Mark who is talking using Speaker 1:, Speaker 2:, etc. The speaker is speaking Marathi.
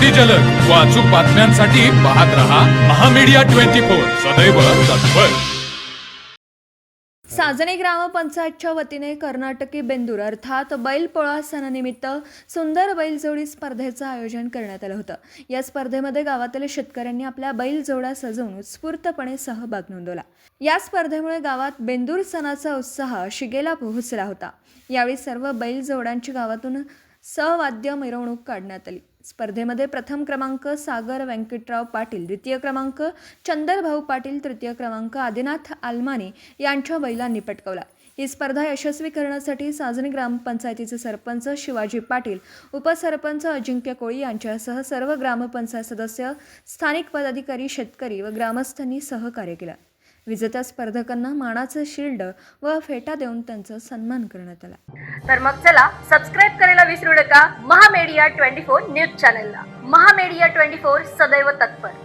Speaker 1: अति जलद व अचूक बातम्यांसाठी पाहत रहा महामीडिया 24 सदैव तत्पर।
Speaker 2: साजणे ग्रामपंचायतच्या वतीने कर्नाटकी बेंदूर अर्थात बैलपोळा सणानिमित्त सुंदर बैलजोडी स्पर्धेचं आयोजन करण्यात आलं होतं। या स्पर्धेमध्ये गावातील शेतकऱ्यांनी आपल्या बैलजोड्या सजवून उत्स्फूर्तपणे सहभाग नोंदवला। या स्पर्धेमुळे गावात बेंदूर सणाचा उत्साह शिगेला पोहोचला होता। यावेळी सर्व बैलजोड्यांची गावातून सवाद्य मिरवणूक काढण्यात आली। स्पर्धेमध्ये प्रथम क्रमांक सागर व्यंकटराव पाटील, द्वितीय क्रमांक चंदरभाऊ पाटील, तृतीय क्रमांक आदिनाथ आलमानी यांच्या बैलांनी पटकावला। ही स्पर्धा यशस्वी करण्यासाठी साजणी ग्रामपंचायतीचे सरपंच शिवाजी पाटील, उपसरपंच अजिंक्य कोळी यांच्यासह सर्व ग्रामपंचायत सदस्य, स्थानिक पदाधिकारी, शेतकरी व ग्रामस्थांनी सहकार्य केलं। विजेत्या स्पर्धकांना मानाचे शिल्ड व फेटा देऊन त्यांचा सन्मान करण्यात आला।
Speaker 3: तर मग चला सबस्क्राईब करायला विसरू नका महामीडिया 24 न्यूज चॅनलला। महामीडिया 24 सदैव तत्पर।